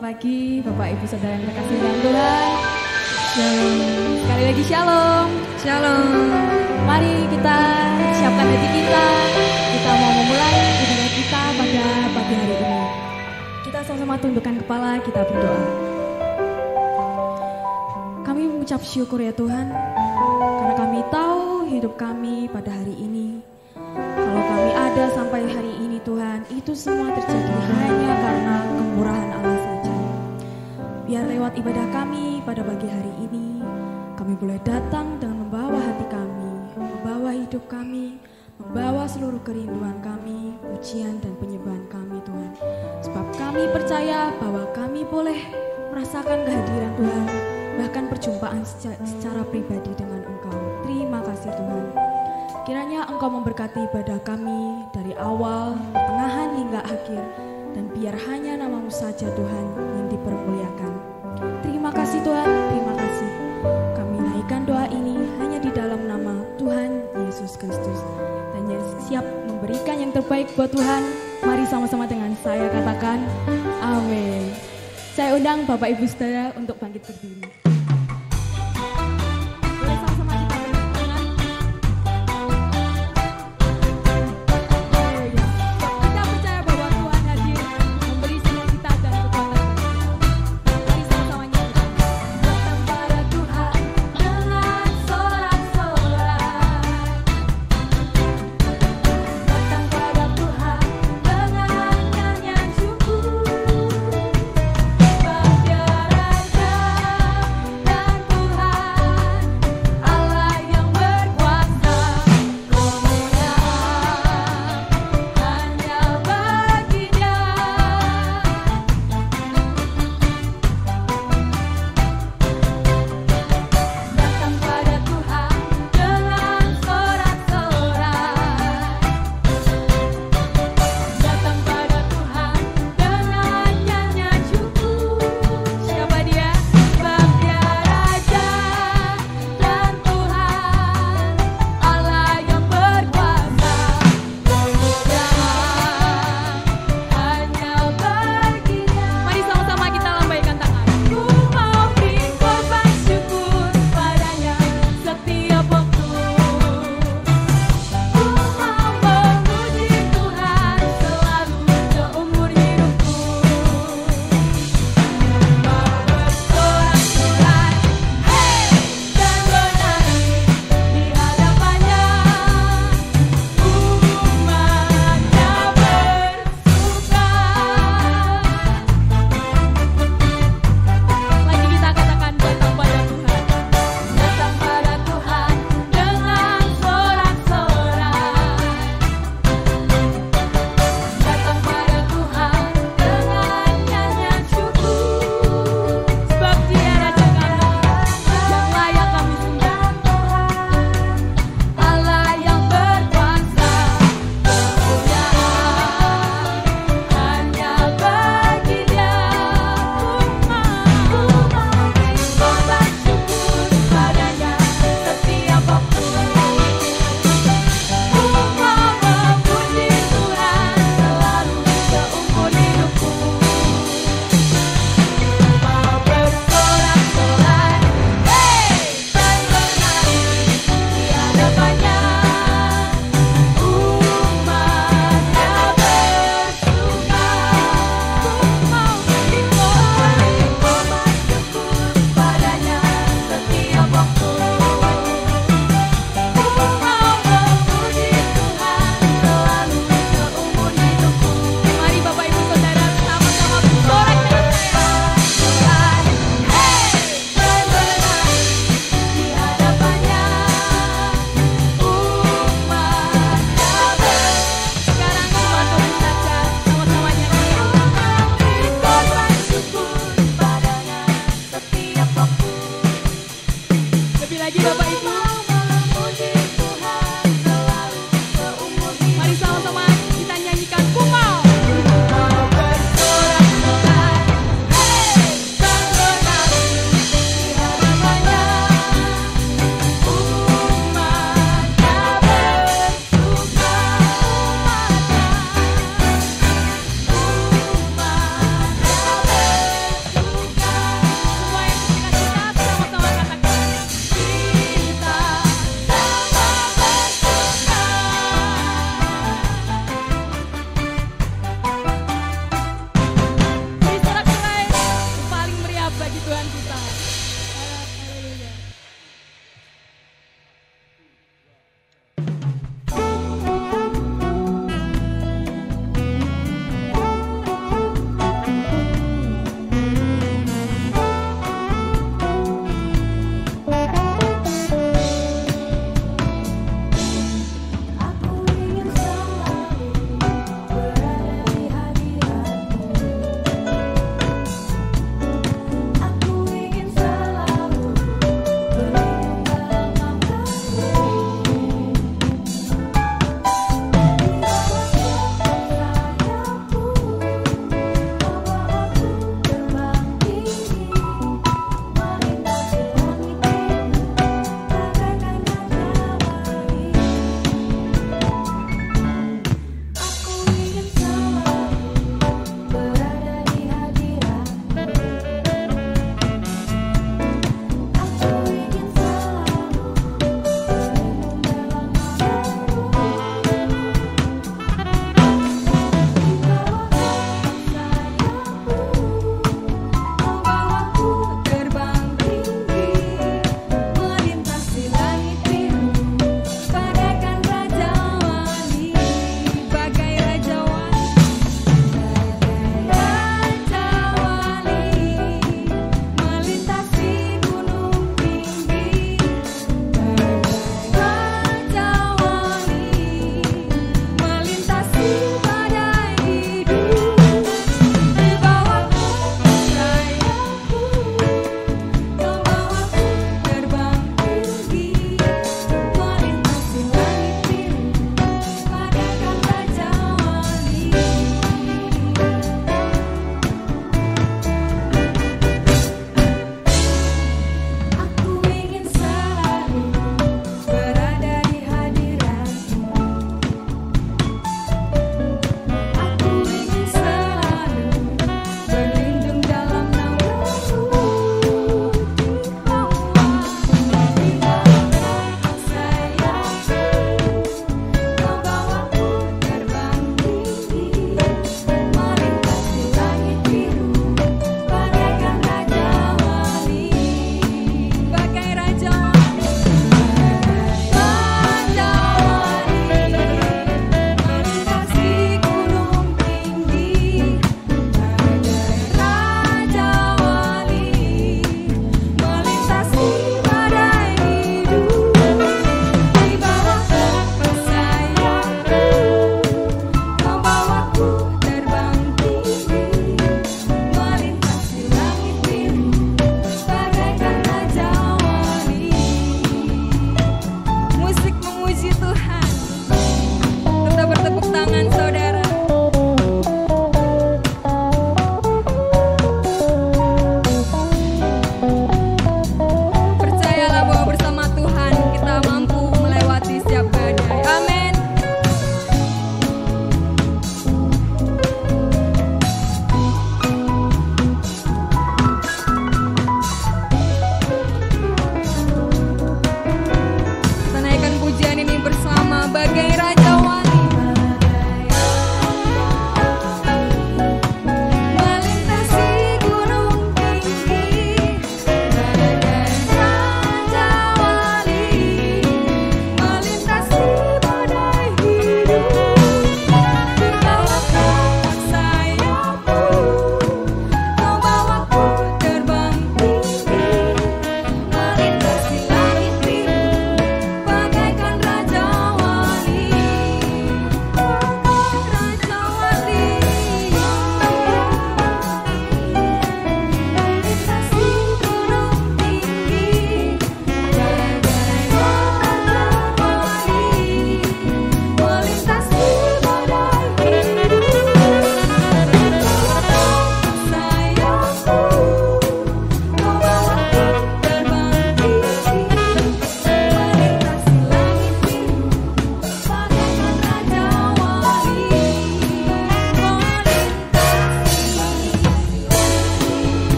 Selamat pagi Bapak Ibu Saudara yang terkasih dalam Tuhan. Shalom. Sekali lagi shalom. Shalom. Mari kita siapkan hati kita. Kita mau memulai ibadah kita pada pagi hari ini. Kita sama-sama tundukkan kepala, kita berdoa. Kami mengucap syukur ya Tuhan, karena kami tahu hidup kami pada hari ini. Kalau kami ada sampai hari ini Tuhan, itu semua terjadi hanya karena kemurahan Allah saja. Biar lewat ibadah kami pada pagi hari ini, kami boleh datang dengan membawa hati kami, membawa hidup kami, membawa seluruh kerinduan kami, pujian dan penyembahan kami Tuhan. Sebab kami percaya bahwa kami boleh merasakan kehadiran Tuhan, bahkan perjumpaan secara pribadi dengan Engkau. Terima kasih Tuhan. Kiranya Engkau memberkati ibadah kami dari awal, pertengahan hingga akhir, dan biar hanya nama-Mu saja Tuhan yang dipermuliakan. Terima kasih Tuhan, terima kasih. Kami naikkan doa ini hanya di dalam nama Tuhan Yesus Kristus. Dan yang siap memberikan yang terbaik buat Tuhan, mari sama-sama dengan saya katakan amin. Saya undang Bapak Ibu Saudara untuk bangkit berdiri.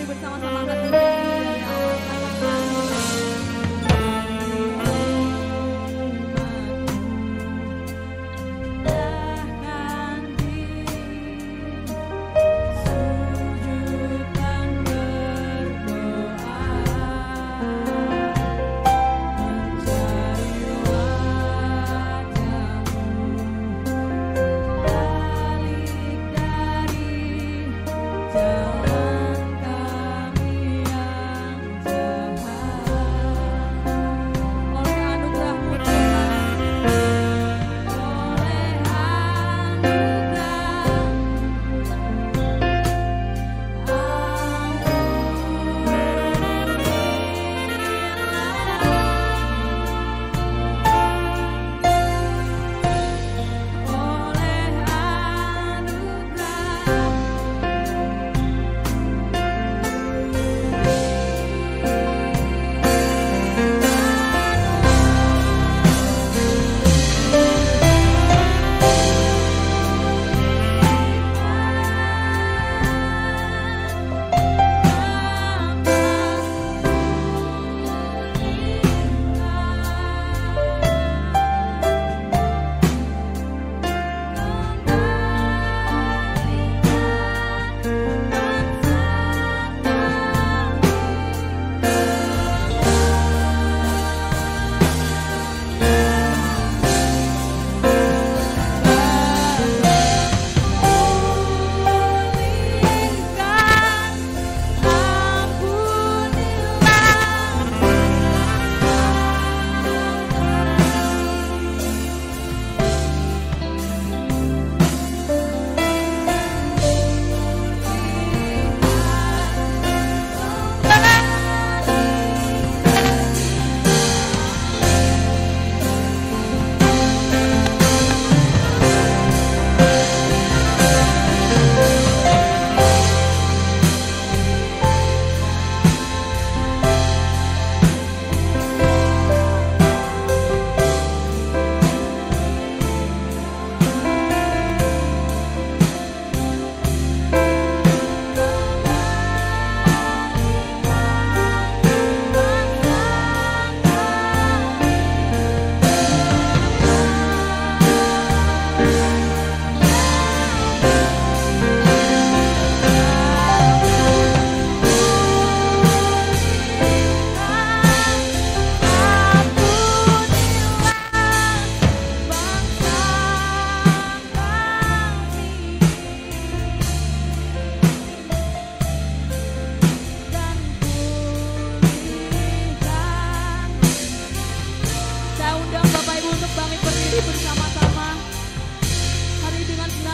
bersama-sama angkat pujian ya Allah.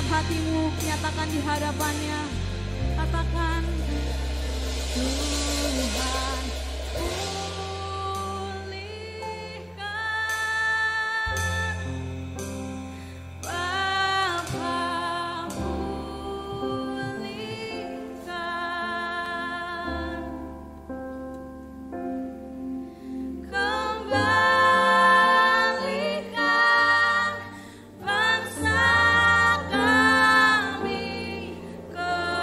Hatimu nyatakan di hadapannya, katakan Tuhan pulihkan, Bapa pulihkan, kembalikan bangsa kami ke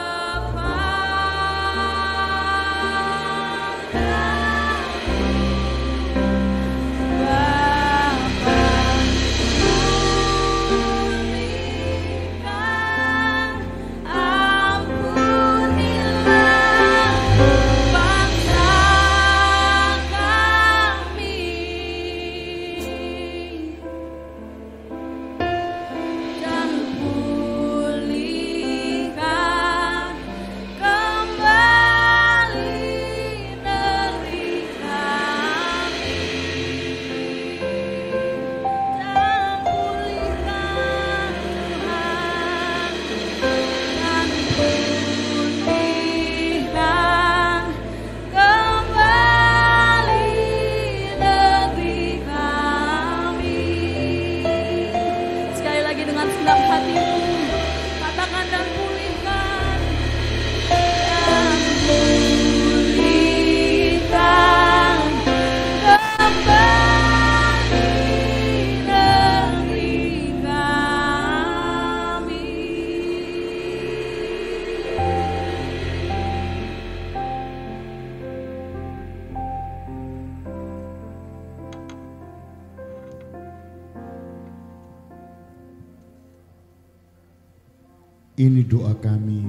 Ini doa kami,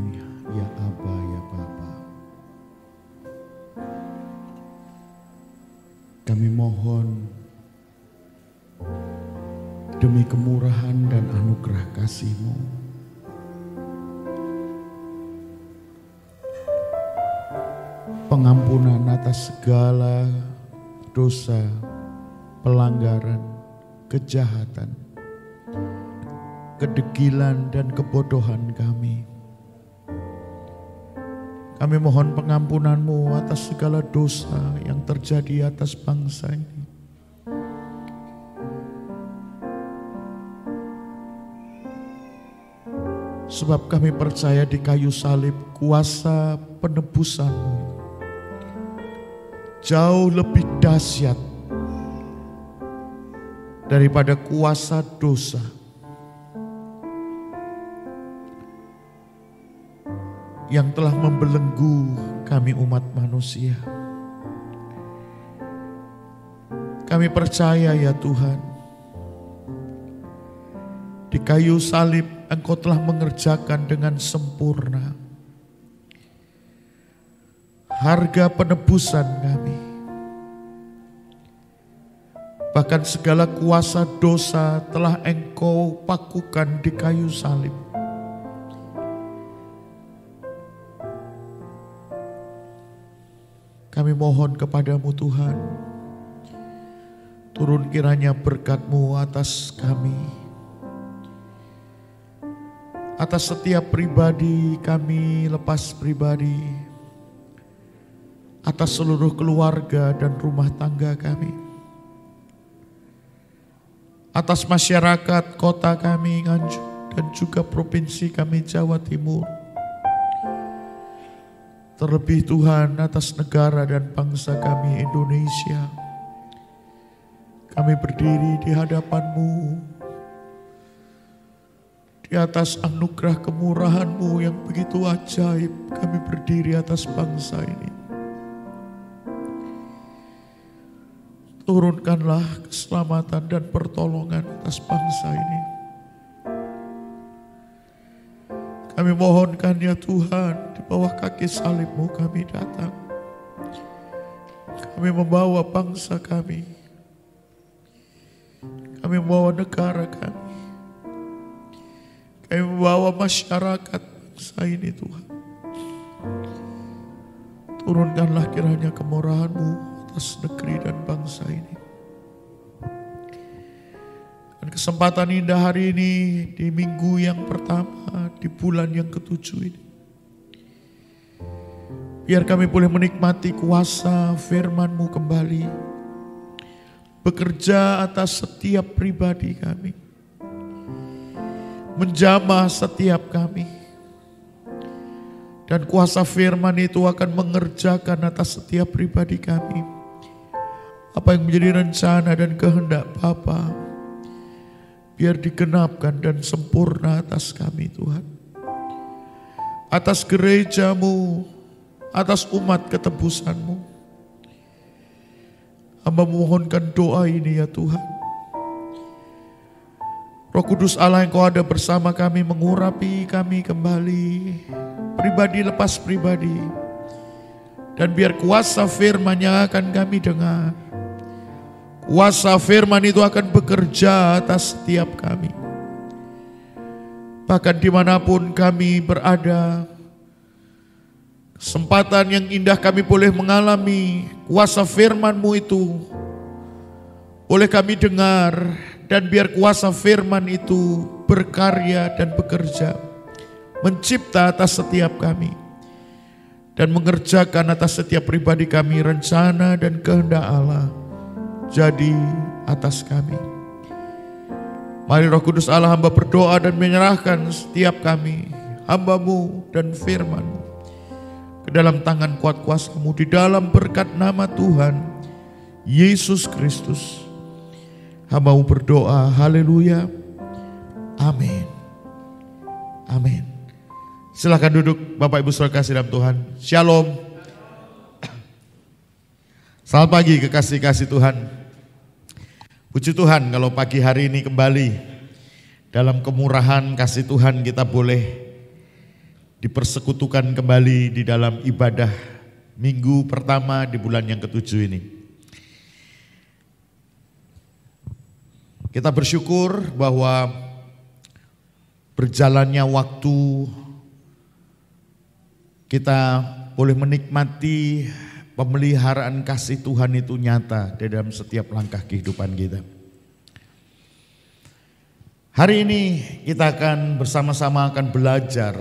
ya Aba, ya Bapa. Kami mohon demi kemurahan dan anugerah kasih-Mu, pengampunan atas segala dosa, pelanggaran, kejahatan, kedegilan dan kebodohan kami. Kami mohon pengampunan-Mu atas segala dosa yang terjadi atas bangsa ini. Sebab kami percaya di kayu salib kuasa penebusan-Mu jauh lebih dahsyat daripada kuasa dosa. Yang telah membelenggu kami umat manusia. Kami percaya ya Tuhan, di kayu salib Engkau telah mengerjakan dengan sempurna harga penebusan kami. Bahkan segala kuasa dosa telah Engkau pakukan di kayu salib. Kami mohon kepadamu Tuhan, turun kiranya berkat-Mu atas kami, atas setiap pribadi kami lepas pribadi, atas seluruh keluarga dan rumah tangga kami, atas masyarakat kota kami Nganjuk dan juga provinsi kami Jawa Timur. Terlebih Tuhan atas negara dan bangsa kami Indonesia. Kami berdiri di hadapan-Mu, di atas anugerah kemurahan-Mu yang begitu ajaib. Kami berdiri atas bangsa ini. Turunkanlah keselamatan dan pertolongan atas bangsa ini. Kami mohonkan ya Tuhan, di bawah kaki salib-Mu kami datang. Kami membawa bangsa kami. Kami membawa negara kami. Kami membawa masyarakat bangsa ini Tuhan. Turunkanlah kiranya kemurahan-Mu atas negeri dan bangsa ini. Dan kesempatan indah hari ini di minggu yang pertama di bulan yang ke-7 ini. Biar kami boleh menikmati kuasa firman-Mu kembali. Bekerja atas setiap pribadi kami. Menjamah setiap kami. Dan kuasa firman itu akan mengerjakan atas setiap pribadi kami. Apa yang menjadi rencana dan kehendak Bapa, biar digenapkan dan sempurna atas kami Tuhan. Atas gereja-Mu, atas umat ketebusan-Mu. Hamba memohonkan doa ini ya Tuhan. Roh Kudus Allah yang Kau ada bersama kami, mengurapi kami kembali. Pribadi lepas pribadi. Dan biar kuasa firman yang akan kami dengar, kuasa firman itu akan bekerja atas setiap kami. Bahkan dimanapun kami berada, kesempatan yang indah kami boleh mengalami kuasa firman-Mu itu, boleh kami dengar, dan biar kuasa firman itu berkarya dan bekerja, mencipta atas setiap kami, dan mengerjakan atas setiap pribadi kami rencana dan kehendak Allah jadi atas kami. Mari Roh Kudus Allah, hamba berdoa dan menyerahkan setiap kami, hamba-Mu dan firman-Mu, ke dalam tangan kuat kuasa-Mu, di dalam berkat nama Tuhan Yesus Kristus. Hamba-Mu berdoa, haleluya, amin, amin. Silakan duduk Bapak Ibu Saudara kasih dalam Tuhan. Shalom. Selamat pagi kekasih-kasih Tuhan. Puji Tuhan kalau pagi hari ini kembali dalam kemurahan kasih Tuhan kita boleh dipersekutukan kembali di dalam ibadah minggu pertama di bulan yang ke-7 ini. Kita bersyukur bahwa berjalannya waktu kita boleh menikmati pemeliharaan kasih Tuhan itu nyata di dalam setiap langkah kehidupan kita. Hari ini kita akan bersama-sama belajar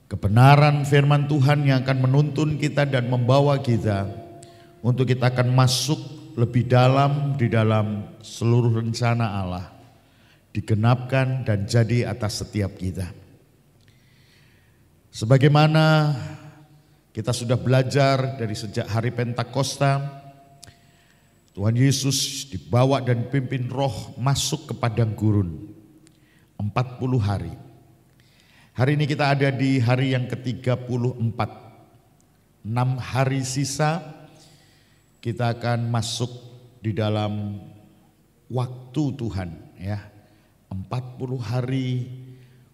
kebenaran firman Tuhan yang akan menuntun kita dan membawa kita untuk kita akan masuk lebih dalam di dalam seluruh rencana Allah, digenapkan dan jadi atas setiap kita. Sebagaimana kita sudah belajar dari sejak hari Pentakosta, Tuhan Yesus dibawa dan pimpin roh masuk ke padang gurun 40 hari. Hari ini kita ada di hari yang ke-34. 6 hari sisa kita akan masuk di dalam waktu Tuhan ya. 40 hari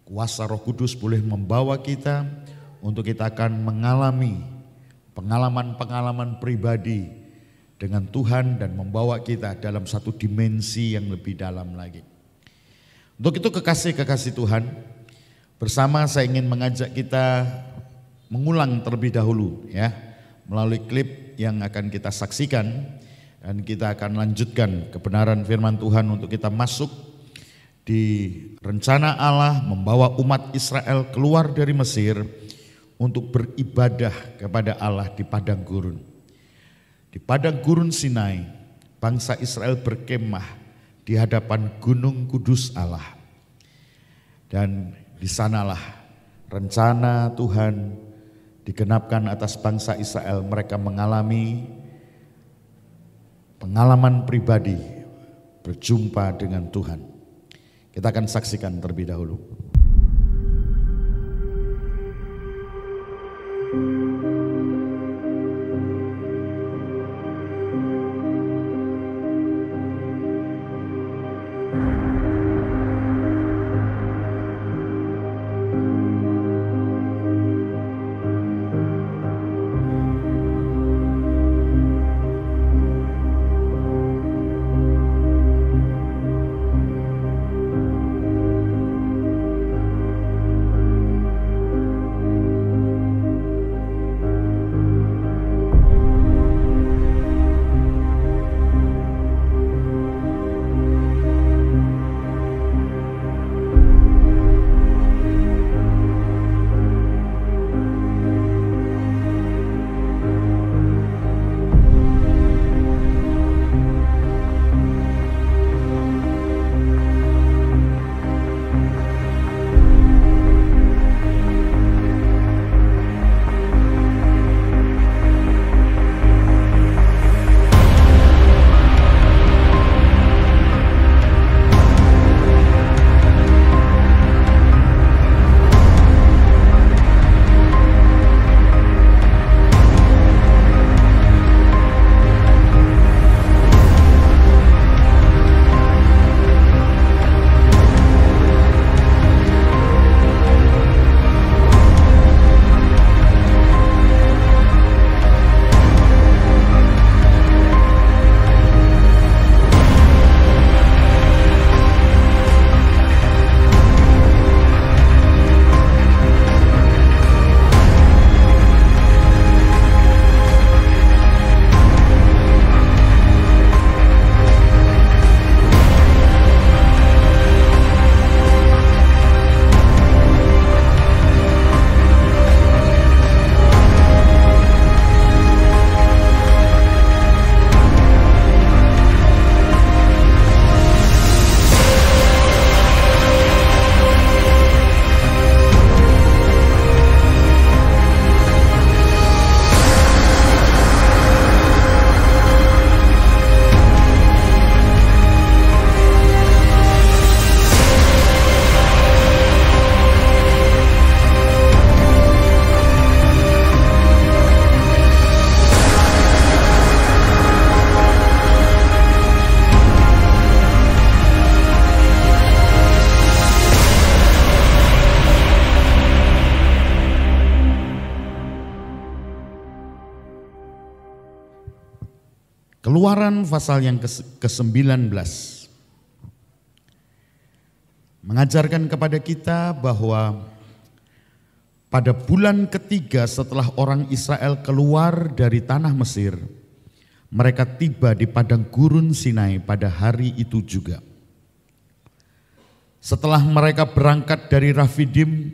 kuasa Roh Kudus boleh membawa kita untuk kita akan mengalami pengalaman-pengalaman pribadi dengan Tuhan dan membawa kita dalam satu dimensi yang lebih dalam lagi. Untuk itu kekasih-kekasih Tuhan, bersama saya ingin mengajak kita mengulang terlebih dahulu ya, melalui klip yang akan kita saksikan, dan kita akan lanjutkan kebenaran firman Tuhan untuk kita masuk di rencana Allah membawa umat Israel keluar dari Mesir untuk beribadah kepada Allah di padang gurun. Di padang gurun Sinai, bangsa Israel berkemah di hadapan gunung kudus Allah. Dan di sanalah rencana Tuhan digenapkan atas bangsa Israel. Mereka mengalami pengalaman pribadi berjumpa dengan Tuhan. Kita akan saksikan terlebih dahulu. Keluaran pasal yang ke-19 mengajarkan kepada kita bahwa pada bulan ketiga setelah orang Israel keluar dari tanah Mesir, mereka tiba di padang gurun Sinai pada hari itu juga. Setelah mereka berangkat dari Rafidim,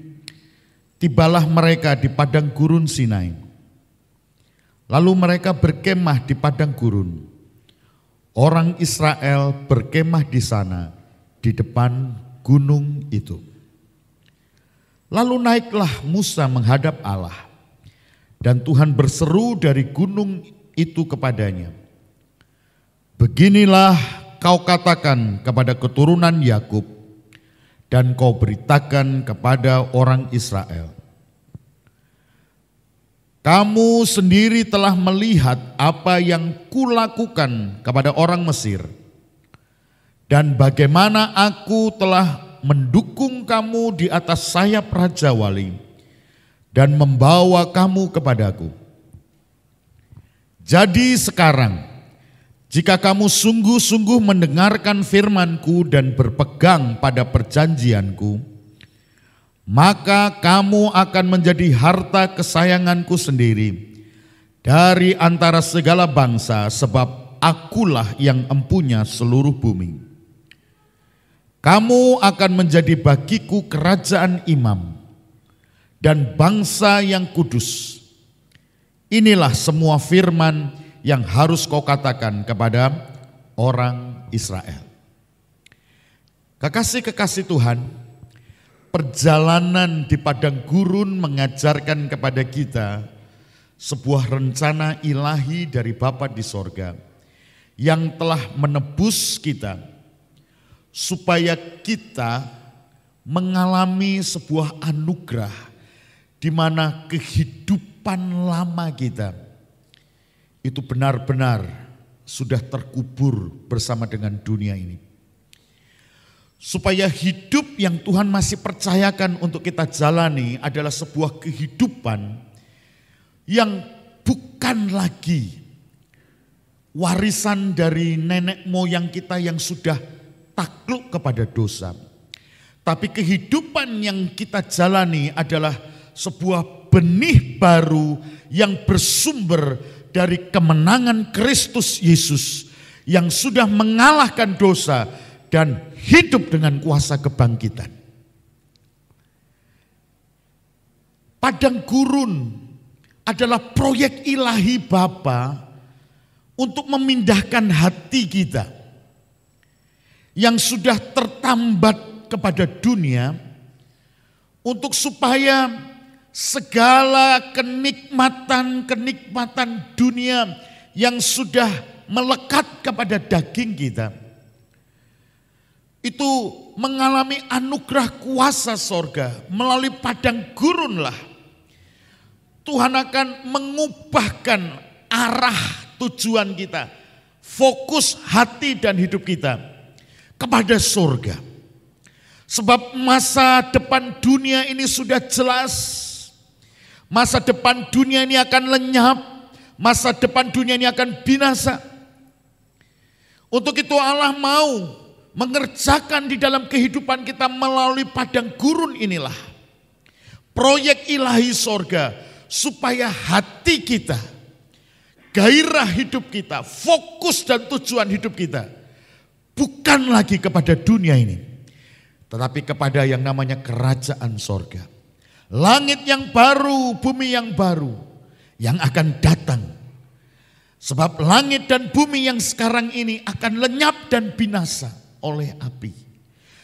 tibalah mereka di padang gurun Sinai. Lalu mereka berkemah di padang gurun. Orang Israel berkemah di sana, di depan gunung itu. Lalu naiklah Musa menghadap Allah, dan Tuhan berseru dari gunung itu kepadanya, "Beginilah kau katakan kepada keturunan Yakub, dan kau beritakan kepada orang Israel. Kamu sendiri telah melihat apa yang kulakukan kepada orang Mesir, dan bagaimana aku telah mendukung kamu di atas sayap Raja Wali dan membawa kamu kepadaku. Jadi sekarang, jika kamu sungguh-sungguh mendengarkan firman-Ku dan berpegang pada perjanjian-Ku, maka kamu akan menjadi harta kesayangan-Ku sendiri dari antara segala bangsa, sebab Akulah yang empunya seluruh bumi. Kamu akan menjadi bagiku kerajaan imam dan bangsa yang kudus. Inilah semua firman yang harus kau katakan kepada orang Israel." Kekasih-kekasih Tuhan, perjalanan di padang gurun mengajarkan kepada kita sebuah rencana ilahi dari Bapa di sorga yang telah menebus kita supaya kita mengalami sebuah anugerah di mana kehidupan lama kita itu benar-benar sudah terkubur bersama dengan dunia ini. Supaya hidup yang Tuhan masih percayakan untuk kita jalani adalah sebuah kehidupan yang bukan lagi warisan dari nenek moyang kita yang sudah takluk kepada dosa. Tapi kehidupan yang kita jalani adalah sebuah benih baru yang bersumber dari kemenangan Kristus Yesus yang sudah mengalahkan dosa dan hidup dengan kuasa kebangkitan. Padang gurun adalah proyek ilahi Bapa untuk memindahkan hati kita yang sudah tertambat kepada dunia, untuk supaya segala kenikmatan dunia yang sudah melekat kepada daging kita itu mengalami anugerah kuasa sorga. Melalui padang gurunlah Tuhan akan mengubahkan arah tujuan kita, fokus hati dan hidup kita kepada sorga. Sebab masa depan dunia ini sudah jelas. Masa depan dunia ini akan lenyap. Masa depan dunia ini akan binasa. Untuk itu Allah mau mengerjakan di dalam kehidupan kita melalui padang gurun inilah proyek ilahi sorga, supaya hati kita, gairah hidup kita, fokus dan tujuan hidup kita bukan lagi kepada dunia ini, tetapi kepada yang namanya kerajaan sorga. Langit yang baru, bumi yang baru yang akan datang. Sebab langit dan bumi yang sekarang ini akan lenyap dan binasa oleh api.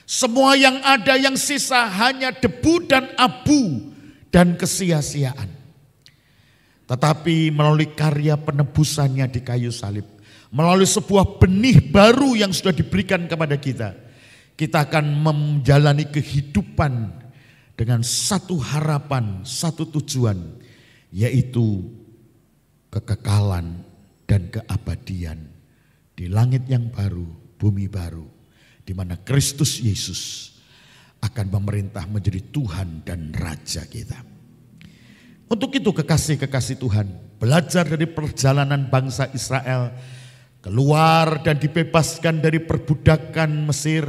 Semua yang ada yang sisa hanya debu dan abu dan kesia-siaan. Tetapi melalui karya penebusannya di kayu salib, melalui sebuah benih baru yang sudah diberikan kepada kita, kita akan menjalani kehidupan dengan satu harapan, satu tujuan, yaitu kekekalan dan keabadian di langit yang baru, bumi baru, di mana Kristus Yesus akan memerintah menjadi Tuhan dan Raja kita. Untuk itu kekasih-kekasih Tuhan, belajar dari perjalanan bangsa Israel keluar dan dibebaskan dari perbudakan Mesir,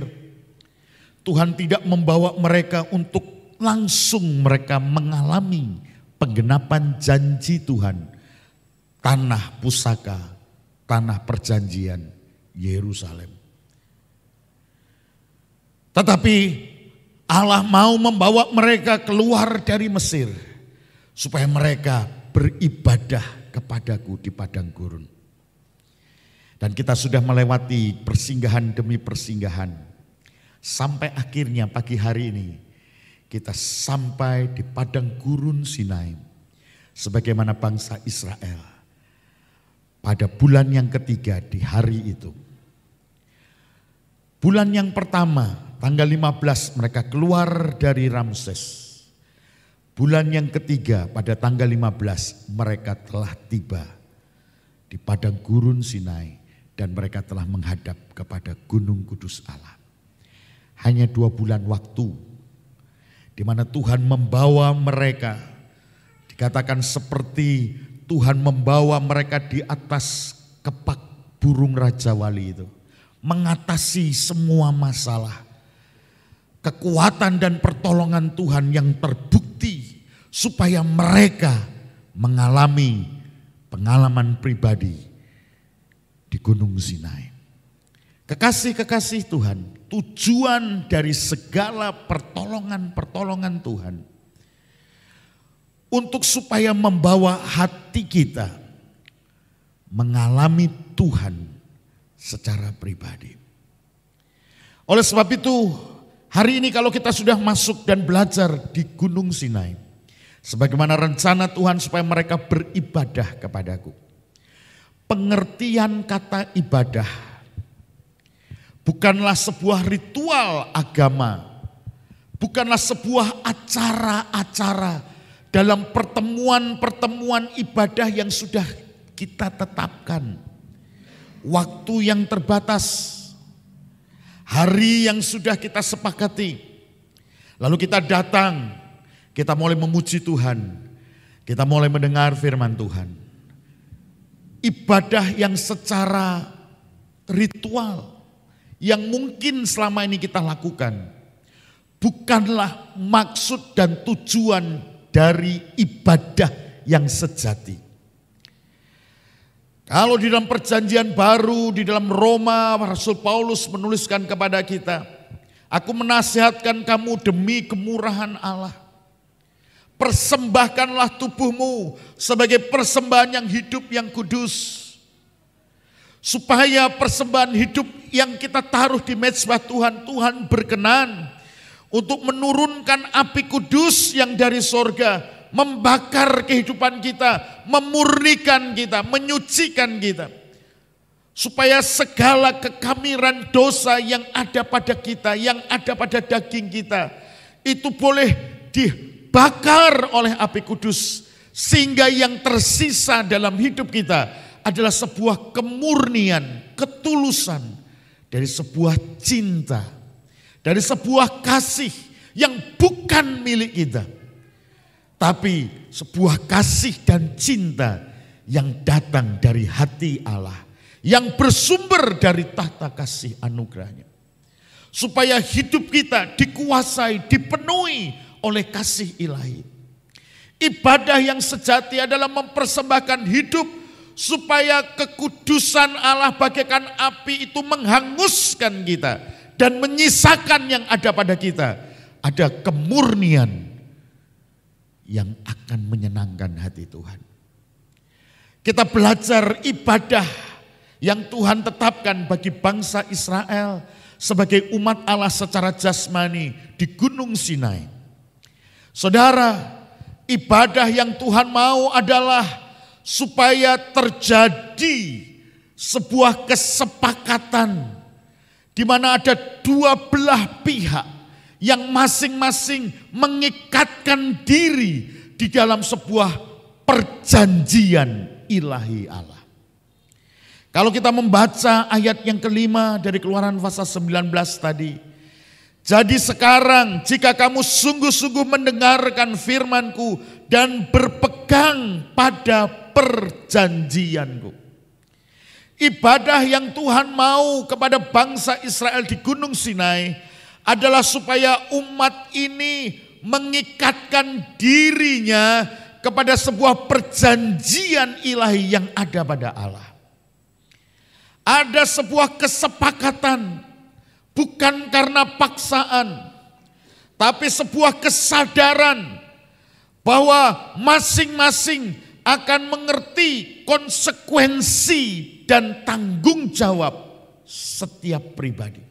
Tuhan tidak membawa mereka untuk langsung mereka mengalami penggenapan janji Tuhan, tanah pusaka, tanah perjanjian Yerusalem. Tetapi Allah mau membawa mereka keluar dari Mesir supaya mereka beribadah kepadaku di padang gurun. Dan kita sudah melewati persinggahan demi persinggahan. Sampai akhirnya pagi hari ini kita sampai di padang gurun Sinai. Sebagaimana bangsa Israel pada bulan yang ketiga di hari itu. Bulan yang pertama tanggal 15 mereka keluar dari Ramses. Bulan yang ketiga pada tanggal 15 mereka telah tiba di padang gurun Sinai dan mereka telah menghadap kepada Gunung Kudus Allah. Hanya 2 bulan waktu di mana Tuhan membawa mereka, dikatakan seperti Tuhan membawa mereka di atas kepak burung Raja Wali itu. Mengatasi semua masalah. Kekuatan dan pertolongan Tuhan yang terbukti supaya mereka mengalami pengalaman pribadi di Gunung Sinai. Kekasih-kekasih Tuhan, tujuan dari segala pertolongan-pertolongan Tuhan untuk supaya membawa hati kita mengalami Tuhan secara pribadi. Oleh sebab itu, hari ini kalau kita sudah masuk dan belajar di Gunung Sinai, sebagaimana rencana Tuhan supaya mereka beribadah kepadaku. Pengertian kata ibadah bukanlah sebuah ritual agama, bukanlah sebuah acara-acara dalam pertemuan-pertemuan ibadah yang sudah kita tetapkan. Waktu yang terbatas, hari yang sudah kita sepakati. Lalu kita datang, kita mulai memuji Tuhan, kita mulai mendengar firman Tuhan. Ibadah yang secara ritual, yang mungkin selama ini kita lakukan, bukanlah maksud dan tujuan dari ibadah yang sejati. Kalau di dalam perjanjian baru, di dalam Roma, Rasul Paulus menuliskan kepada kita, aku menasihatkan kamu demi kemurahan Allah. Persembahkanlah tubuhmu sebagai persembahan yang hidup, yang kudus. Supaya persembahan hidup yang kita taruh di mezbah Tuhan, Tuhan berkenan untuk menurunkan api kudus yang dari sorga, membakar kehidupan kita, memurnikan kita, menyucikan kita. Supaya segala kekamiran dosa yang ada pada kita, yang ada pada daging kita, itu boleh dibakar oleh api kudus. Sehingga yang tersisa dalam hidup kita adalah sebuah kemurnian, ketulusan, dari sebuah cinta, dari sebuah kasih yang bukan milik kita. Tapi sebuah kasih dan cinta yang datang dari hati Allah, yang bersumber dari tahta kasih anugerahnya. Supaya hidup kita dikuasai, dipenuhi oleh kasih ilahi. Ibadah yang sejati adalah mempersembahkan hidup supaya kekudusan Allah bagaikan api itu menghanguskan kita dan menyisakan yang ada pada kita. Ada kemurnian yang akan menyenangkan hati Tuhan. Kita belajar ibadah yang Tuhan tetapkan bagi bangsa Israel sebagai umat Allah secara jasmani di Gunung Sinai. Saudara, ibadah yang Tuhan mau adalah supaya terjadi sebuah kesepakatan di mana ada dua belah pihak yang masing-masing mengikatkan diri di dalam sebuah perjanjian ilahi Allah. Kalau kita membaca ayat yang kelima dari Keluaran pasal 19 tadi. Jadi sekarang jika kamu sungguh-sungguh mendengarkan firman-Ku dan berpegang pada perjanjian-Ku. Ibadah yang Tuhan mau kepada bangsa Israel di Gunung Sinai adalah supaya umat ini mengikatkan dirinya kepada sebuah perjanjian ilahi yang ada pada Allah. Ada sebuah kesepakatan, bukan karena paksaan, tapi sebuah kesadaran bahwa masing-masing akan mengerti konsekuensi dan tanggung jawab setiap pribadi.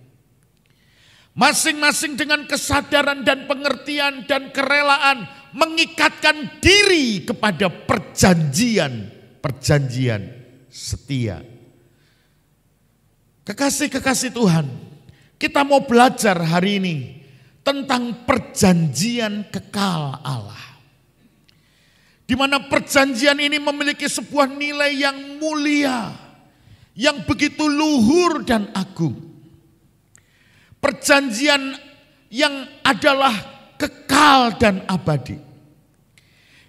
Masing-masing dengan kesadaran dan pengertian dan kerelaan mengikatkan diri kepada perjanjian setia. Kekasih-kekasih Tuhan, kita mau belajar hari ini tentang perjanjian kekal Allah. Di mana perjanjian ini memiliki sebuah nilai yang mulia, yang begitu luhur dan agung. Perjanjian yang adalah kekal dan abadi.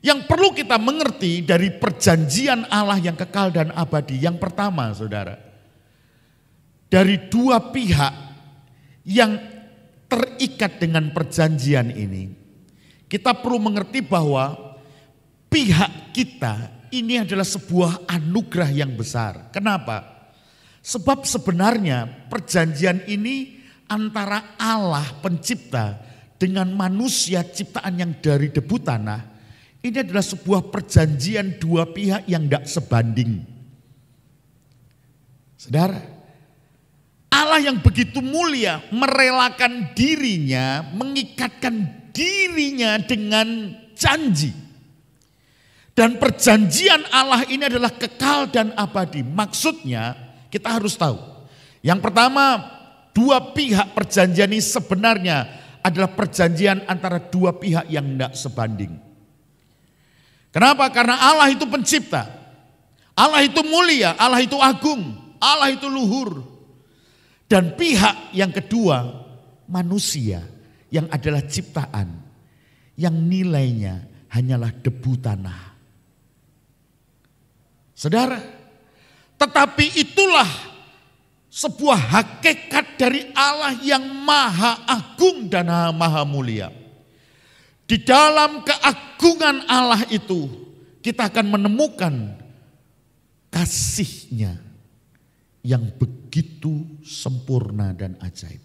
Yang perlu kita mengerti dari perjanjian Allah yang kekal dan abadi. Yang pertama, saudara, dari dua pihak yang terikat dengan perjanjian ini, kita perlu mengerti bahwa pihak kita ini adalah sebuah anugerah yang besar. Kenapa? Sebab sebenarnya perjanjian ini antara Allah pencipta dengan manusia ciptaan yang dari debu tanah, ini adalah sebuah perjanjian dua pihak yang tidak sebanding. Saudara, Allah yang begitu mulia merelakan dirinya, mengikatkan dirinya dengan janji. Dan perjanjian Allah ini adalah kekal dan abadi. Maksudnya kita harus tahu. Yang pertama, dua pihak perjanjian ini sebenarnya adalah perjanjian antara dua pihak yang tidak sebanding. Kenapa? Karena Allah itu pencipta. Allah itu mulia, Allah itu agung, Allah itu luhur. Dan pihak yang kedua, manusia yang adalah ciptaan. Yang nilainya hanyalah debu tanah. Saudara, tetapi itulah sebuah hakikat dari Allah yang maha agung dan maha mulia. Di dalam keagungan Allah itu kita akan menemukan kasih-Nya yang begitu sempurna dan ajaib.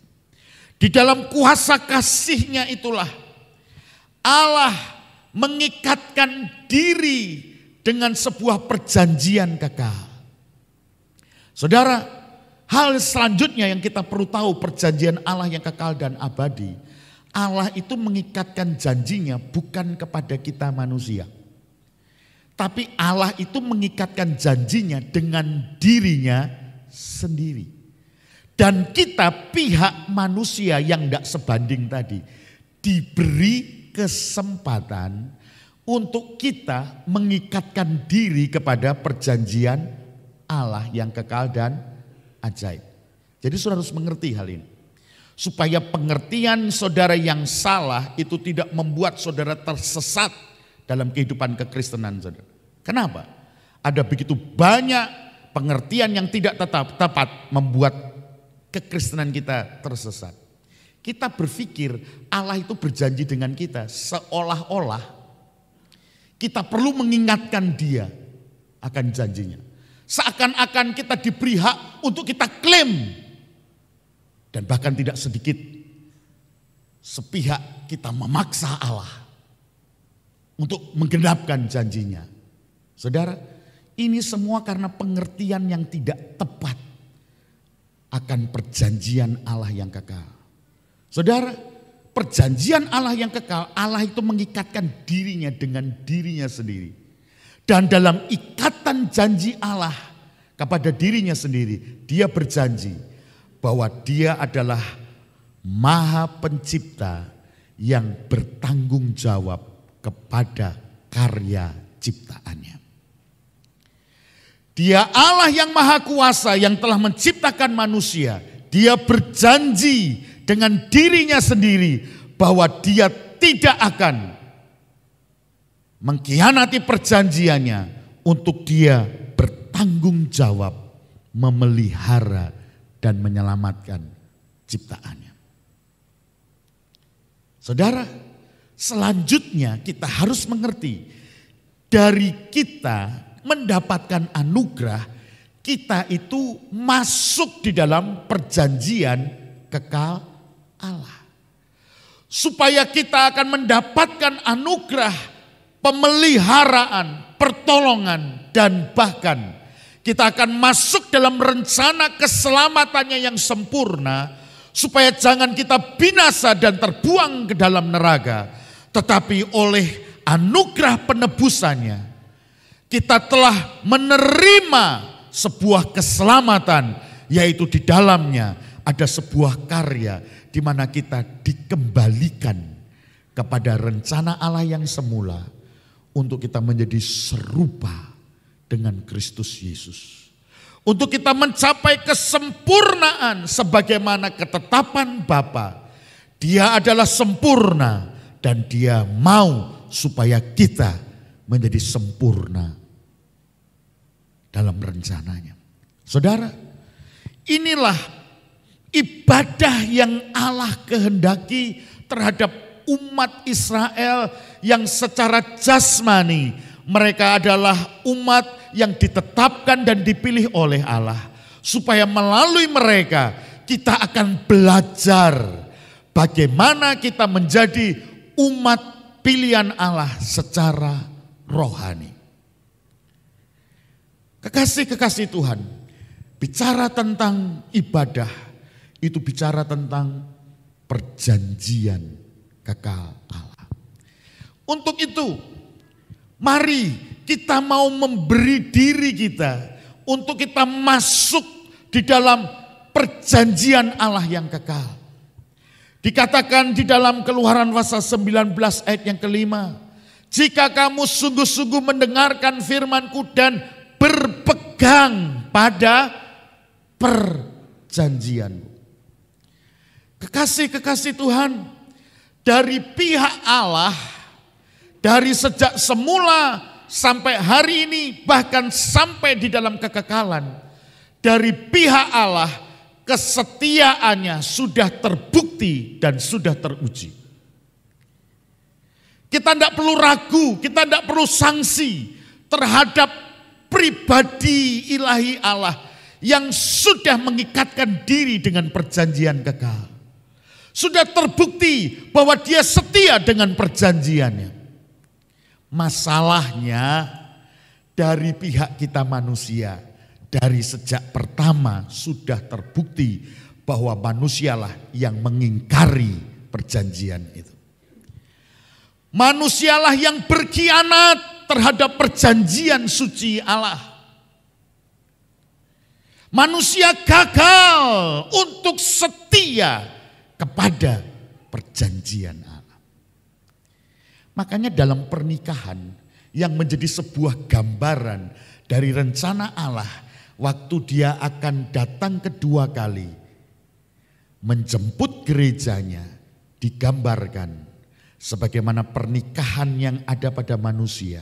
Di dalam kuasa kasih-Nya itulah Allah mengikatkan diri dengan sebuah perjanjian kekal. Saudara, hal selanjutnya yang kita perlu tahu perjanjian Allah yang kekal dan abadi. Allah itu mengikatkan janjinya bukan kepada kita manusia. Tapi Allah itu mengikatkan janjinya dengan dirinya sendiri. Dan kita pihak manusia yang tidak sebanding tadi diberi kesempatan untuk kita mengikatkan diri kepada perjanjian Allah yang kekal dan ajaib. Jadi saudara harus mengerti hal ini. Supaya pengertian saudara yang salah itu tidak membuat saudara tersesat dalam kehidupan kekristenan saudara. Kenapa? Ada begitu banyak pengertian yang tidak tepat membuat kekristenan kita tersesat. Kita berpikir Allah itu berjanji dengan kita seolah-olah kita perlu mengingatkan dia akan janjinya. Seakan-akan kita diberi hak untuk kita klaim. Dan bahkan tidak sedikit sepihak kita memaksa Allah untuk menggenapkan janjinya. Saudara, ini semua karena pengertian yang tidak tepat akan perjanjian Allah yang kekal. Saudara, perjanjian Allah yang kekal, Allah itu mengikatkan dirinya dengan dirinya sendiri. Dan dalam ikatan janji Allah kepada dirinya sendiri, dia berjanji bahwa dia adalah Maha Pencipta yang bertanggung jawab kepada karya ciptaannya. Dia Allah yang Maha Kuasa yang telah menciptakan manusia. Dia berjanji dengan dirinya sendiri bahwa dia tidak akan mengkhianati perjanjiannya untuk dia bertanggung jawab memelihara dan menyelamatkan ciptaannya. Saudara, selanjutnya kita harus mengerti, dari kita mendapatkan anugerah, kita itu masuk di dalam perjanjian kekal Allah. Supaya kita akan mendapatkan anugerah, pemeliharaan, pertolongan, dan bahkan kita akan masuk dalam rencana keselamatannya yang sempurna, supaya jangan kita binasa dan terbuang ke dalam neraka, tetapi oleh anugerah penebusannya kita telah menerima sebuah keselamatan, yaitu di dalamnya ada sebuah karya di mana kita dikembalikan kepada rencana Allah yang semula untuk kita menjadi serupa dengan Kristus Yesus. Untuk kita mencapai kesempurnaan sebagaimana ketetapan Bapa. Dia adalah sempurna dan Dia mau supaya kita menjadi sempurna dalam rencananya. Saudara, inilah ibadah yang Allah kehendaki terhadap umat Israel yang secara jasmani mereka adalah umat yang ditetapkan dan dipilih oleh Allah. Supaya melalui mereka kita akan belajar bagaimana kita menjadi umat pilihan Allah secara rohani. Kekasih-kekasih Tuhan, bicara tentang ibadah itu bicara tentang perjanjian kekal Allah. Untuk itu, mari kita mau memberi diri kita untuk kita masuk di dalam perjanjian Allah yang kekal. Dikatakan di dalam Keluaran pasal 19 ayat yang kelima, jika kamu sungguh-sungguh mendengarkan firman-Ku dan berpegang pada perjanjian-Ku. Kekasih-kekasih Tuhan, dari pihak Allah, dari sejak semula sampai hari ini, bahkan sampai di dalam kekekalan, dari pihak Allah kesetiaannya sudah terbukti dan sudah teruji. Kita tidak perlu ragu, kita tidak perlu sanksi terhadap pribadi ilahi Allah yang sudah mengikatkan diri dengan perjanjian kekal. Sudah terbukti bahwa Dia setia dengan perjanjiannya. Masalahnya dari pihak kita manusia, dari sejak pertama sudah terbukti bahwa manusialah yang mengingkari perjanjian itu. Manusialah yang berkhianat terhadap perjanjian suci Allah. Manusia gagal untuk setia kepada perjanjian Allah. Makanya dalam pernikahan yang menjadi sebuah gambaran dari rencana Allah waktu Dia akan datang kedua kali menjemput gerejanya, digambarkan sebagaimana pernikahan yang ada pada manusia.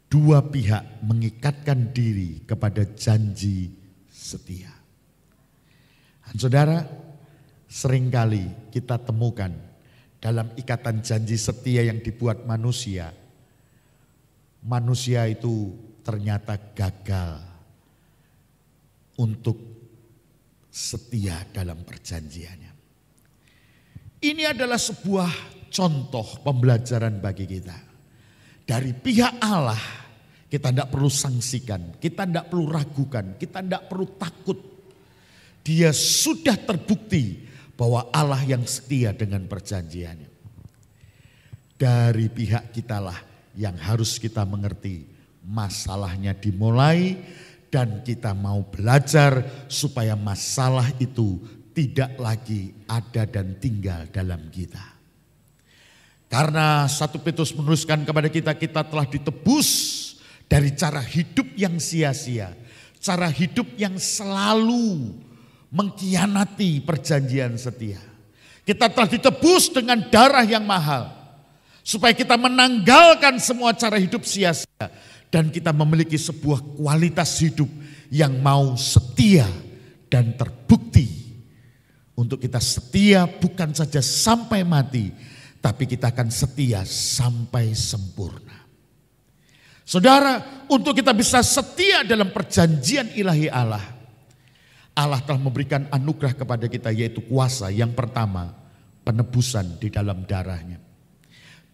Dua pihak mengikatkan diri kepada janji setia. Dan saudara, seringkali kita temukan dalam ikatan janji setia yang dibuat manusia, manusia itu ternyata gagal untuk setia dalam perjanjiannya. Ini adalah sebuah contoh pembelajaran bagi kita. Dari pihak Allah kita tidak perlu sanksikan, kita tidak perlu ragukan, kita tidak perlu takut. Dia sudah terbukti bahwa Allah yang setia dengan perjanjiannya. Dari pihak kitalah yang harus kita mengerti masalahnya dimulai dan kita mau belajar supaya masalah itu tidak lagi ada dan tinggal dalam kita. Karena 1 Petrus menuliskan kepada kita, kita telah ditebus dari cara hidup yang sia-sia. Cara hidup yang selalu mengkhianati perjanjian setia. Kita telah ditebus dengan darah yang mahal. Supaya kita menanggalkan semua cara hidup sia-sia. Dan kita memiliki sebuah kualitas hidup yang mau setia dan terbukti. Untuk kita setia bukan saja sampai mati, tapi kita akan setia sampai sempurna. Saudara, untuk kita bisa setia dalam perjanjian ilahi Allah, Allah telah memberikan anugerah kepada kita, yaitu kuasa. Yang pertama, penebusan di dalam darahnya.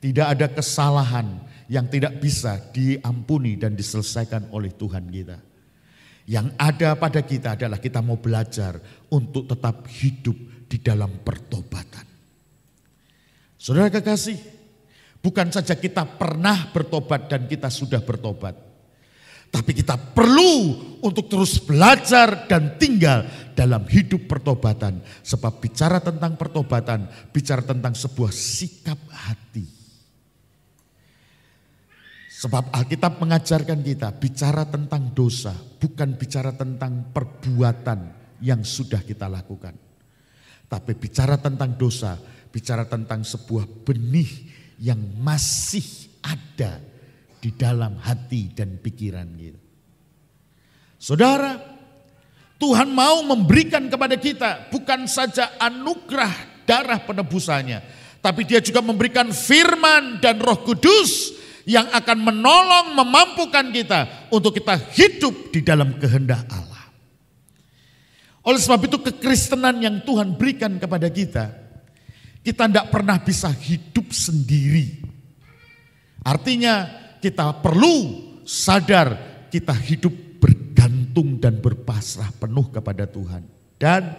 Tidak ada kesalahan yang tidak bisa diampuni dan diselesaikan oleh Tuhan kita. Yang ada pada kita adalah kita mau belajar untuk tetap hidup di dalam pertobatan. Saudara kekasih, bukan saja kita pernah bertobat dan kita sudah bertobat, tapi kita perlu untuk terus belajar dan tinggal dalam hidup pertobatan. Sebab bicara tentang pertobatan, bicara tentang sebuah sikap hati. Sebab Alkitab mengajarkan kita bicara tentang dosa, bukan bicara tentang perbuatan yang sudah kita lakukan. Tapi bicara tentang dosa, bicara tentang sebuah benih yang masih ada di dalam hati dan pikiran kita. Saudara, Tuhan mau memberikan kepada kita bukan saja anugerah darah penebusannya, tapi Dia juga memberikan firman dan Roh Kudus yang akan menolong, memampukan kita untuk kita hidup di dalam kehendak Allah. Oleh sebab itu kekristenan yang Tuhan berikan kepada kita tidak pernah bisa hidup sendiri. Artinya kita perlu sadar kita hidup bergantung dan berpasrah penuh kepada Tuhan. Dan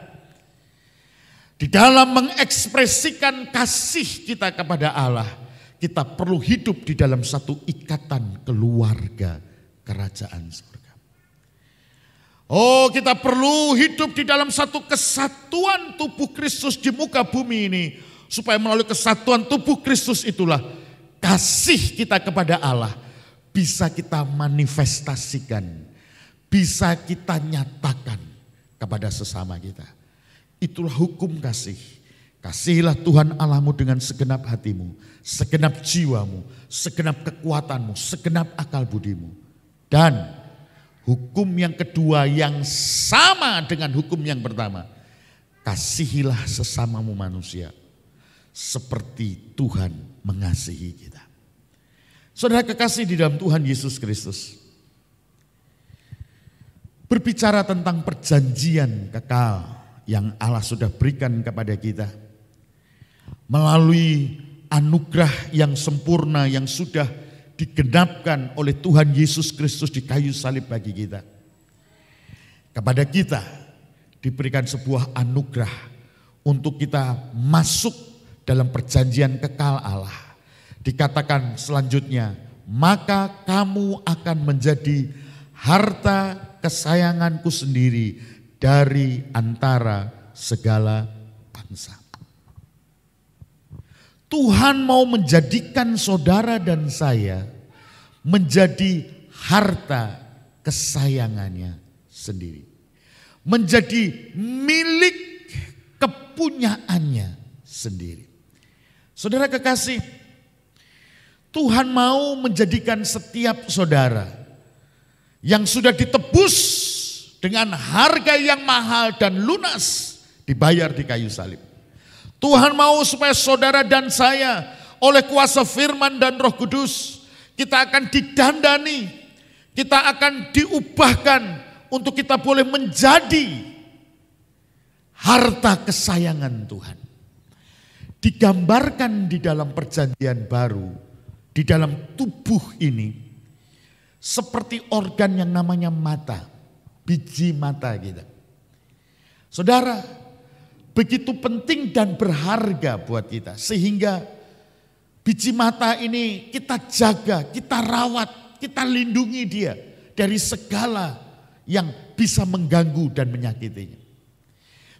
di dalam mengekspresikan kasih kita kepada Allah, kita perlu hidup di dalam satu ikatan keluarga kerajaan surga. Oh, kita perlu hidup di dalam satu kesatuan tubuh Kristus di muka bumi ini. Supaya melalui kesatuan tubuh Kristus itulah kasih kita kepada Allah bisa kita manifestasikan, bisa kita nyatakan kepada sesama kita. Itulah hukum kasih. Kasihilah Tuhan Allahmu dengan segenap hatimu, segenap jiwamu, segenap kekuatanmu, segenap akal budimu. Dan hukum yang kedua yang sama dengan hukum yang pertama. Kasihilah sesamamu manusia seperti Tuhan mengasihi kita. Saudara kekasih di dalam Tuhan Yesus Kristus. Berbicara tentang perjanjian kekal yang Allah sudah berikan kepada kita. Melalui anugerah yang sempurna yang sudah digenapkan oleh Tuhan Yesus Kristus di kayu salib bagi kita. Kepada kita diberikan sebuah anugerah untuk kita masuk dalam perjanjian kekal Allah. Dikatakan selanjutnya, maka kamu akan menjadi harta kesayanganku sendiri dari antara segala bangsa. Tuhan mau menjadikan saudara dan saya menjadi harta kesayangannya sendiri. Menjadi milik kepunyaannya sendiri. Saudara kekasih, Tuhan mau menjadikan setiap saudara yang sudah ditebus dengan harga yang mahal dan lunas dibayar di kayu salib. Tuhan mau supaya saudara dan saya oleh kuasa firman dan Roh Kudus kita akan didandani, kita akan diubahkan untuk kita boleh menjadi harta kesayangan Tuhan. Digambarkan di dalam perjanjian baru, di dalam tubuh ini seperti organ yang namanya mata, biji mata kita. Saudara, begitu penting dan berharga buat kita. Sehingga biji mata ini kita jaga, kita rawat, kita lindungi dia dari segala yang bisa mengganggu dan menyakitinya.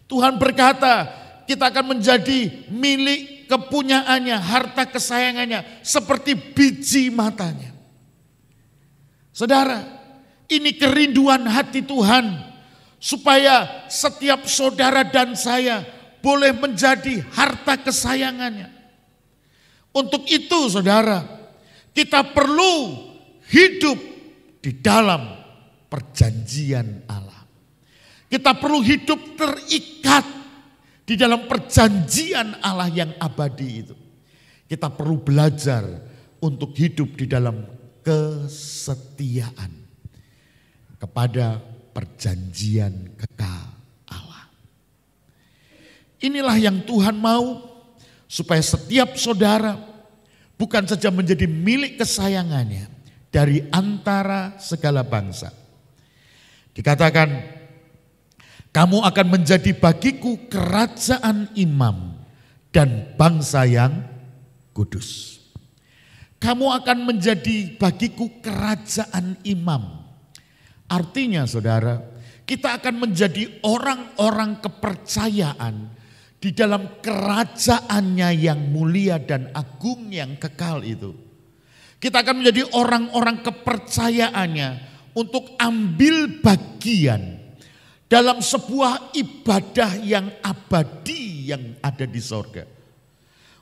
Tuhan berkata kita akan menjadi milik kepunyaannya, harta kesayangannya seperti biji matanya. Saudara, ini kerinduan hati Tuhan. Supaya setiap saudara dan saya boleh menjadi harta kesayangannya. Untuk itu saudara, kita perlu hidup di dalam perjanjian Allah. Kita perlu hidup terikat di dalam perjanjian Allah yang abadi itu. Kita perlu belajar untuk hidup di dalam kesetiaan kepada perjanjian kekal Allah. Inilah yang Tuhan mau, supaya setiap saudara bukan saja menjadi milik kesayangannya dari antara segala bangsa. Dikatakan, kamu akan menjadi bagiku kerajaan imam dan bangsa yang kudus. Kamu akan menjadi bagiku kerajaan imam. Artinya saudara, kita akan menjadi orang-orang kepercayaan di dalam kerajaannya yang mulia dan agung yang kekal itu. Kita akan menjadi orang-orang kepercayaannya untuk ambil bagian dalam sebuah ibadah yang abadi yang ada di sorga.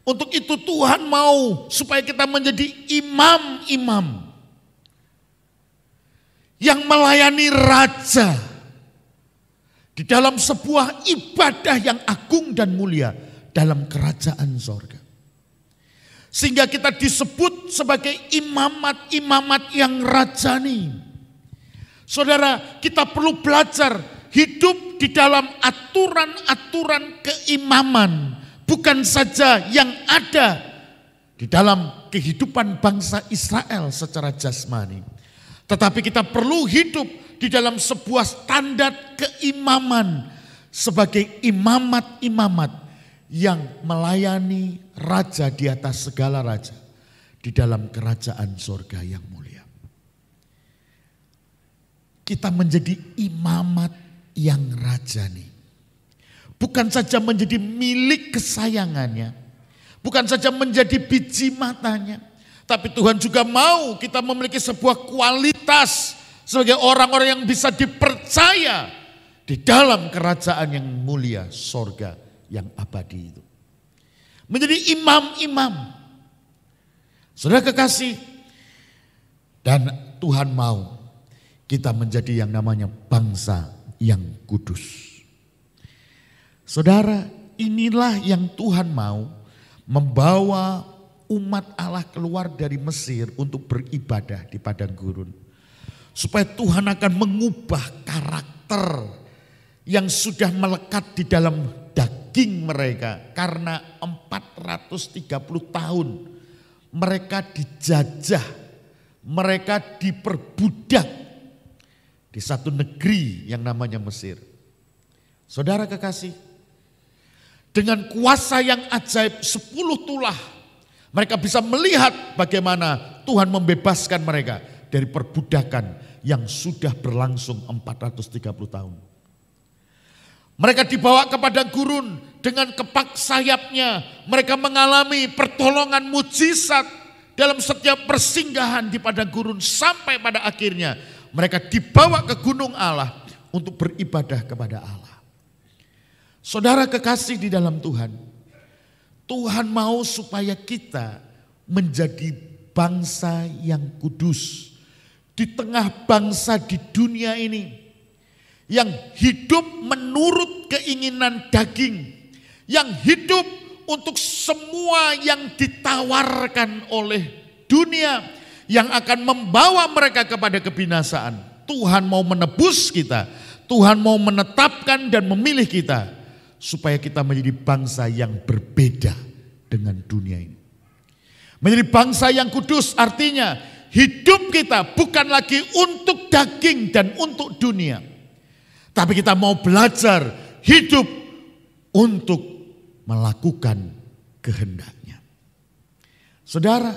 Untuk itu Tuhan mau supaya kita menjadi imam-imam yang melayani raja di dalam sebuah ibadah yang agung dan mulia dalam kerajaan sorga. Sehingga kita disebut sebagai imamat-imamat yang rajani. Saudara, kita perlu belajar hidup di dalam aturan-aturan keimaman, bukan saja yang ada di dalam kehidupan bangsa Israel secara jasmani. Tetapi kita perlu hidup di dalam sebuah standar keimaman sebagai imamat-imamat yang melayani raja di atas segala raja di dalam kerajaan surga yang mulia. Kita menjadi imamat yang rajani. Bukan saja menjadi milik kesayangannya, bukan saja menjadi biji matanya, tapi Tuhan juga mau kita memiliki sebuah kualitas sebagai orang-orang yang bisa dipercaya di dalam kerajaan yang mulia, sorga yang abadi itu. Menjadi imam-imam. Saudara kekasih, dan Tuhan mau kita menjadi yang namanya bangsa yang kudus. Saudara, inilah yang Tuhan mau membawa umat Allah keluar dari Mesir untuk beribadah di padang gurun. Supaya Tuhan akan mengubah karakter yang sudah melekat di dalam daging mereka. Karena 430 tahun mereka dijajah, mereka diperbudak di satu negeri yang namanya Mesir. Saudara kekasih, dengan kuasa yang ajaib 10 tulah, mereka bisa melihat bagaimana Tuhan membebaskan mereka dari perbudakan yang sudah berlangsung 430 tahun. Mereka dibawa ke padang gurun dengan kepak sayapnya. Mereka mengalami pertolongan mujizat dalam setiap persinggahan di padang gurun. Sampai pada akhirnya mereka dibawa ke gunung Allah untuk beribadah kepada Allah. Saudara kekasih di dalam Tuhan, Tuhan mau supaya kita menjadi bangsa yang kudus di tengah bangsa di dunia ini yang hidup menurut keinginan daging, yang hidup untuk semua yang ditawarkan oleh dunia yang akan membawa mereka kepada kebinasaan. Tuhan mau menebus kita, Tuhan mau menetapkan dan memilih kita supaya kita menjadi bangsa yang berbeda dengan dunia ini. Menjadi bangsa yang kudus artinya hidup kita bukan lagi untuk daging dan untuk dunia. Tapi kita mau belajar hidup untuk melakukan kehendaknya. Saudara,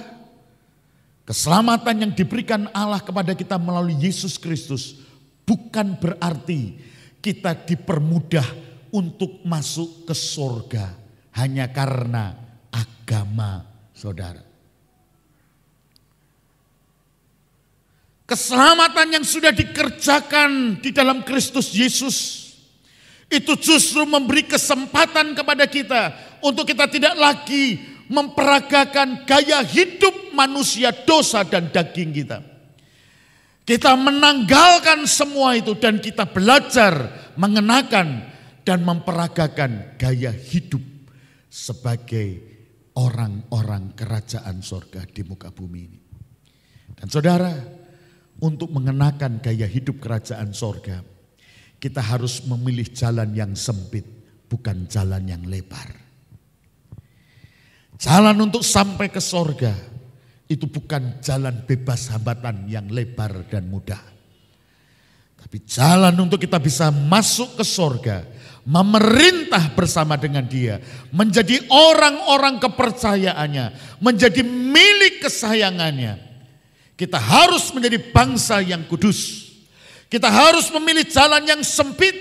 keselamatan yang diberikan Allah kepada kita melalui Yesus Kristus bukan berarti kita dipermudah untuk masuk ke surga hanya karena agama saudara. Keselamatan yang sudah dikerjakan di dalam Kristus Yesus itu justru memberi kesempatan kepada kita untuk kita tidak lagi memperagakan gaya hidup manusia dosa dan daging kita. Kita menanggalkan semua itu dan kita belajar mengenakan dan memperagakan gaya hidup sebagai orang-orang kerajaan sorga di muka bumi ini. Dan saudara, untuk mengenakan gaya hidup kerajaan sorga, kita harus memilih jalan yang sempit, bukan jalan yang lebar. Jalan untuk sampai ke sorga itu bukan jalan bebas hambatan yang lebar dan mudah. Tapi jalan untuk kita bisa masuk ke sorga, memerintah bersama dengan Dia, menjadi orang-orang kepercayaannya, menjadi milik kesayangannya. Kita harus menjadi bangsa yang kudus. Kita harus memilih jalan yang sempit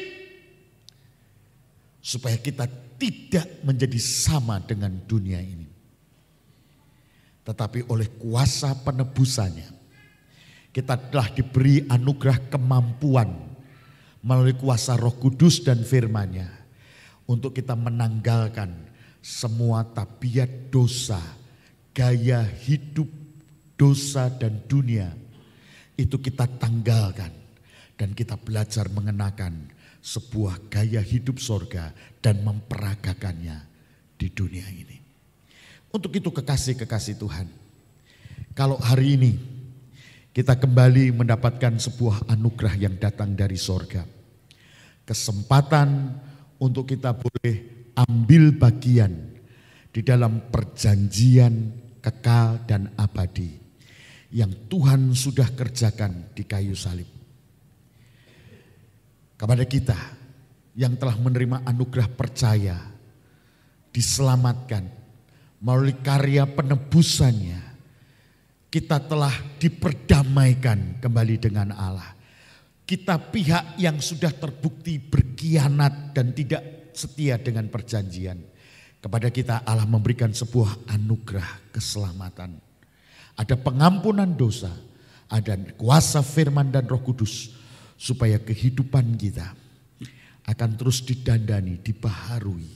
supaya kita tidak menjadi sama dengan dunia ini. Tetapi oleh kuasa penebusannya, kita telah diberi anugerah kemampuan melalui kuasa Roh Kudus dan firman-Nya untuk kita menanggalkan semua tabiat dosa, gaya hidup dosa dan dunia. Itu kita tanggalkan dan kita belajar mengenakan sebuah gaya hidup sorga dan memperagakannya di dunia ini. Untuk itu kekasih-kekasih Tuhan, kalau hari ini kita kembali mendapatkan sebuah anugerah yang datang dari sorga, kesempatan untuk kita boleh ambil bagian di dalam perjanjian kekal dan abadi yang Tuhan sudah kerjakan di kayu salib. Kepada kita yang telah menerima anugerah percaya, diselamatkan melalui karya penebusannya, kita telah diperdamaikan kembali dengan Allah. Kita pihak yang sudah terbukti berkhianat dan tidak setia dengan perjanjian. Kepada kita Allah memberikan sebuah anugerah keselamatan. Ada pengampunan dosa, ada kuasa firman dan Roh Kudus. Supaya kehidupan kita akan terus didandani, dibaharui.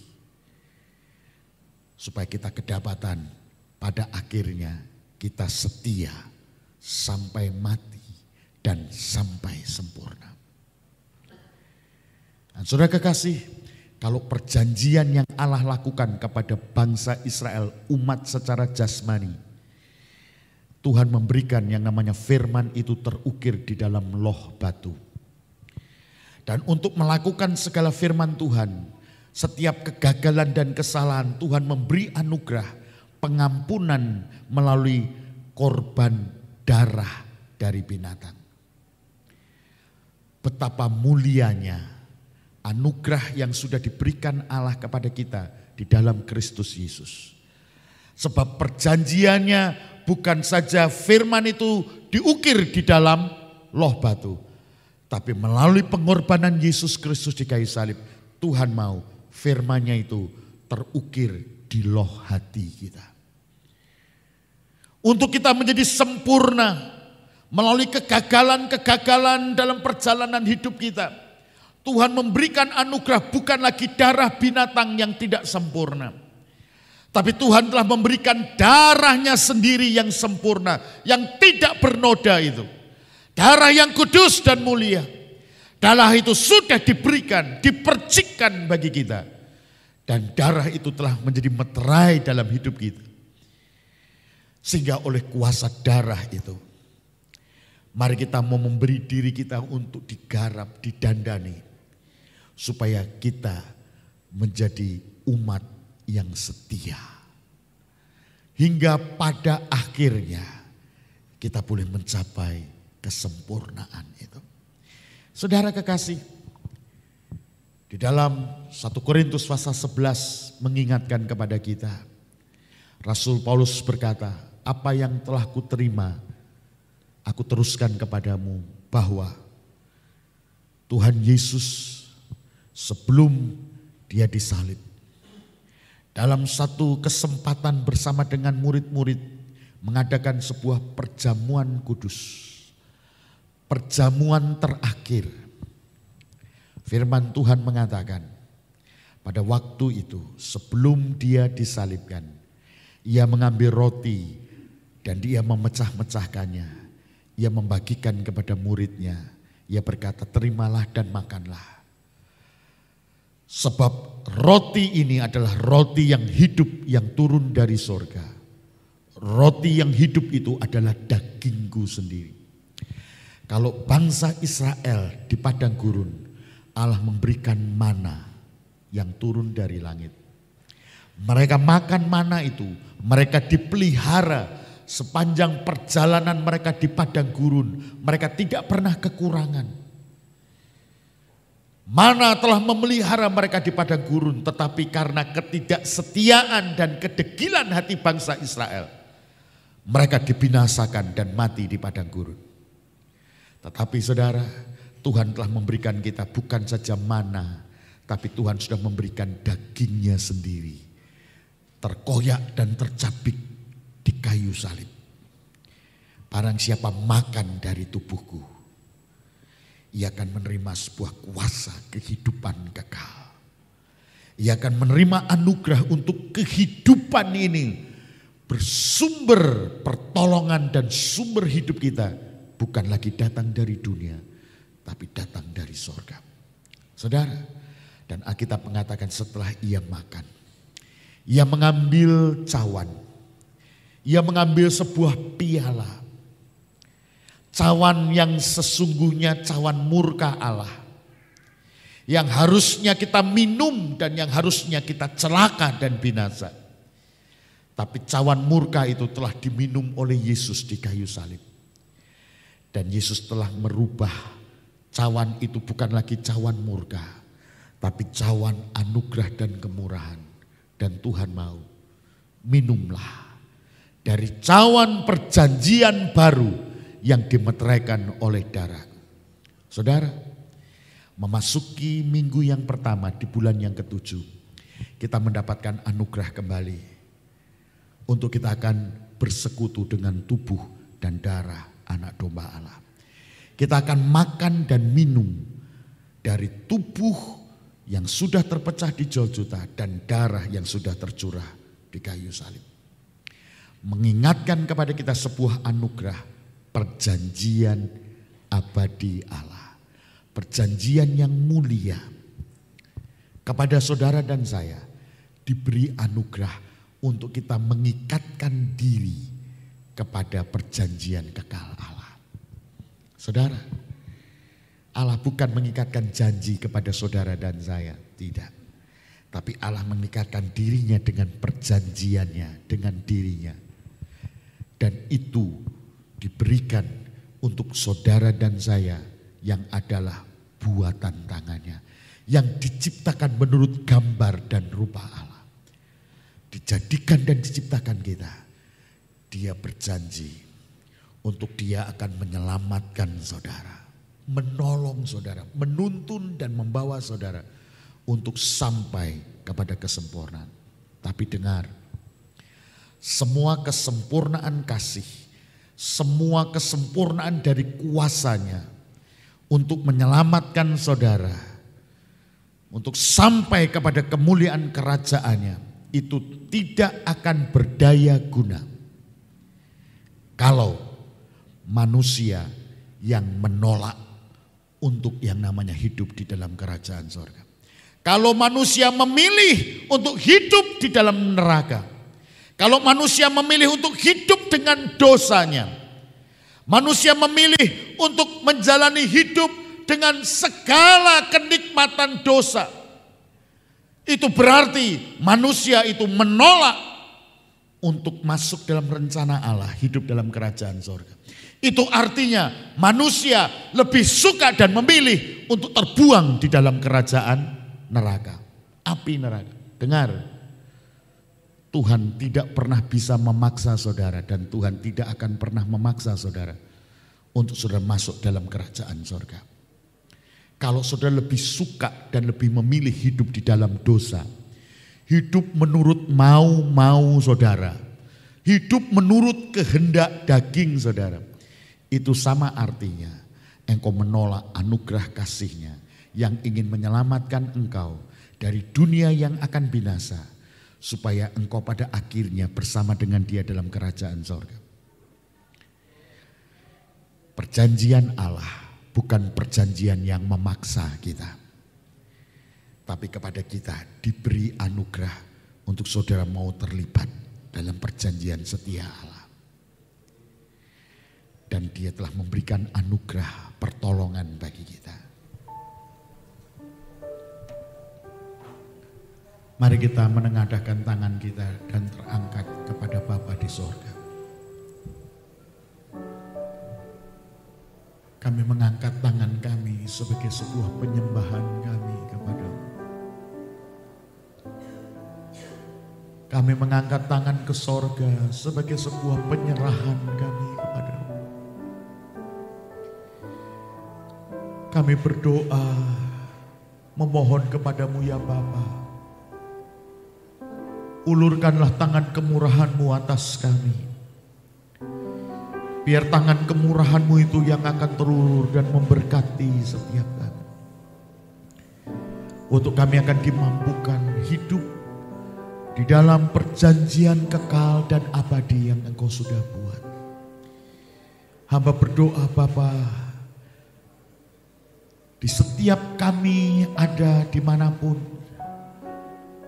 Supaya kita kedapatan pada akhirnya kita setia sampai mati dan sampai sempurna. Dan saudara kekasih, kalau perjanjian yang Allah lakukan kepada bangsa Israel, umat secara jasmani, Tuhan memberikan yang namanya firman itu terukir di dalam loh batu. Dan untuk melakukan segala firman Tuhan, setiap kegagalan dan kesalahan Tuhan memberi anugerah pengampunan melalui korban darah dari binatang. Betapa mulianya anugerah yang sudah diberikan Allah kepada kita di dalam Kristus Yesus. Sebab perjanjiannya bukan saja firman itu diukir di dalam loh batu. Tapi melalui pengorbanan Yesus Kristus di kayu salib, Tuhan mau firman-Nya itu terukir di loh hati kita. Untuk kita menjadi sempurna melalui kegagalan-kegagalan dalam perjalanan hidup kita, Tuhan memberikan anugerah bukan lagi darah binatang yang tidak sempurna. Tapi Tuhan telah memberikan darah-Nya sendiri yang sempurna, yang tidak bernoda itu. Darah yang kudus dan mulia. Darah itu sudah diberikan, dipercikkan bagi kita. Dan darah itu telah menjadi meterai dalam hidup kita. Sehingga oleh kuasa darah itu, mari kita mau memberi diri kita untuk digarap, didandani. Supaya kita menjadi umat yang setia. Hingga pada akhirnya kita boleh mencapai kesempurnaan itu. Saudara kekasih, di dalam 1 Korintus pasal 11 mengingatkan kepada kita, Rasul Paulus berkata, apa yang telah kuterima, aku teruskan kepadamu, bahwa Tuhan Yesus sebelum Dia disalib, dalam satu kesempatan bersama dengan murid-murid mengadakan sebuah perjamuan kudus. Perjamuan terakhir. Firman Tuhan mengatakan, pada waktu itu sebelum Dia disalibkan, Ia mengambil roti dan Dia memecah-mecahkannya. ia membagikan kepada muridnya. Ia berkata, terimalah dan makanlah. Sebab roti ini adalah roti yang hidup yang turun dari sorga. Roti yang hidup itu adalah dagingku sendiri. Kalau bangsa Israel di padang gurun, Allah memberikan mana yang turun dari langit. Mereka makan mana itu, mereka dipelihara sepanjang perjalanan mereka di padang gurun. Mereka tidak pernah kekurangan. Mana telah memelihara mereka di padang gurun, tetapi karena ketidaksetiaan dan kedegilan hati bangsa Israel, mereka dibinasakan dan mati di padang gurun. Tetapi saudara, Tuhan telah memberikan kita bukan saja mana, tapi Tuhan sudah memberikan dagingnya sendiri, terkoyak dan tercabik di kayu salib. Barang siapa makan dari tubuhku, ia akan menerima sebuah kuasa kehidupan kekal. Ia akan menerima anugerah untuk kehidupan ini. Bersumber pertolongan dan sumber hidup kita bukan lagi datang dari dunia, tapi datang dari sorga. Saudara, dan Alkitab mengatakan setelah ia makan, ia mengambil cawan. Ia mengambil sebuah piala. Cawan yang sesungguhnya cawan murka Allah. Yang harusnya kita minum dan yang harusnya kita celaka dan binasa. Tapi cawan murka itu telah diminum oleh Yesus di kayu salib. Dan Yesus telah merubah cawan itu bukan lagi cawan murka, tapi cawan anugerah dan kemurahan. Dan Tuhan mau, minumlah dari cawan perjanjian baru yang dimeteraikan oleh darah. Saudara, memasuki minggu yang pertama di bulan yang ke-7, kita mendapatkan anugerah kembali untuk kita akan bersekutu dengan tubuh dan darah anak domba Allah. Kita akan makan dan minum dari tubuh yang sudah terpecah di Golgota dan darah yang sudah tercurah di kayu salib. Mengingatkan kepada kita sebuah anugerah, perjanjian abadi Allah. Perjanjian yang mulia. Kepada saudara dan saya diberi anugerah untuk kita mengikatkan diri kepada perjanjian kekal Allah. Saudara, Allah bukan mengikatkan janji kepada saudara dan saya, tidak. Tapi Allah mengikatkan dirinya dengan perjanjiannya, dengan dirinya. Dan itu diberikan untuk saudara dan saya yang adalah buatan tangannya. Yang diciptakan menurut gambar dan rupa Allah. Dijadikan dan diciptakan kita. Dia berjanji untuk dia akan menyelamatkan saudara. Menolong saudara, menuntun dan membawa saudara untuk sampai kepada kesempurnaan. Tapi dengar, semua kesempurnaan kasih, semua kesempurnaan dari kuasanya untuk menyelamatkan saudara, untuk sampai kepada kemuliaan kerajaannya, itu tidak akan berdaya guna kalau manusia yang menolak untuk yang namanya hidup di dalam kerajaan sorga. Kalau manusia memilih untuk hidup di dalam neraka, kalau manusia memilih untuk hidup dengan dosanya, manusia memilih untuk menjalani hidup dengan segala kenikmatan dosa, itu berarti manusia itu menolak untuk masuk dalam rencana Allah, hidup dalam kerajaan sorga. Itu artinya manusia lebih suka dan memilih untuk terbuang di dalam kerajaan neraka, api neraka. Dengar, Tuhan tidak pernah bisa memaksa saudara dan Tuhan tidak akan pernah memaksa saudara untuk saudara masuk dalam kerajaan sorga. Kalau saudara lebih suka dan lebih memilih hidup di dalam dosa, hidup menurut mau saudara, hidup menurut kehendak daging saudara, itu sama artinya engkau menolak anugerah kasih-Nya yang ingin menyelamatkan engkau dari dunia yang akan binasa, supaya engkau pada akhirnya bersama dengan Dia dalam kerajaan sorga. Perjanjian Allah bukan perjanjian yang memaksa kita. Tapi kepada kita diberi anugerah untuk saudara mau terlibat dalam perjanjian setia Allah. Dan Dia telah memberikan anugerah pertolongan bagi kita. Mari kita menengadahkan tangan kita dan terangkat kepada Bapa di sorga. Kami mengangkat tangan kami sebagai sebuah penyembahan kami kepada-Mu. Kami mengangkat tangan ke sorga sebagai sebuah penyerahan kami kepada-Mu. Kami berdoa memohon kepada-Mu ya Bapa. Ulurkanlah tangan kemurahan-Mu atas kami. Biar tangan kemurahan-Mu itu yang akan terulur dan memberkati setiap kami. Untuk kami akan dimampukan hidup di dalam perjanjian kekal dan abadi yang Engkau sudah buat. Hamba berdoa Bapa, di setiap kami ada dimanapun,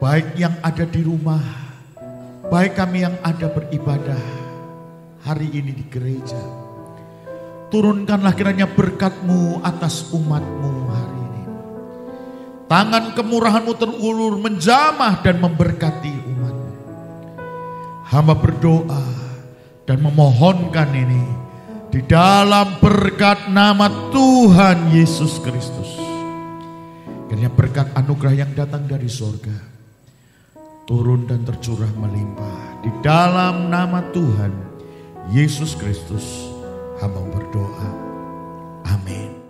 baik yang ada di rumah, baik kami yang ada beribadah hari ini di gereja. Turunkanlah kiranya berkat-Mu atas umat-Mu hari ini. Tangan kemurahan-Mu terulur menjamah dan memberkati umat-Mu. Hamba berdoa dan memohonkan ini di dalam berkat nama Tuhan Yesus Kristus. Kiranya berkat anugerah yang datang dari sorga turun dan tercurah melimpah. Di dalam nama Tuhan Yesus Kristus hamba berdoa. Amin.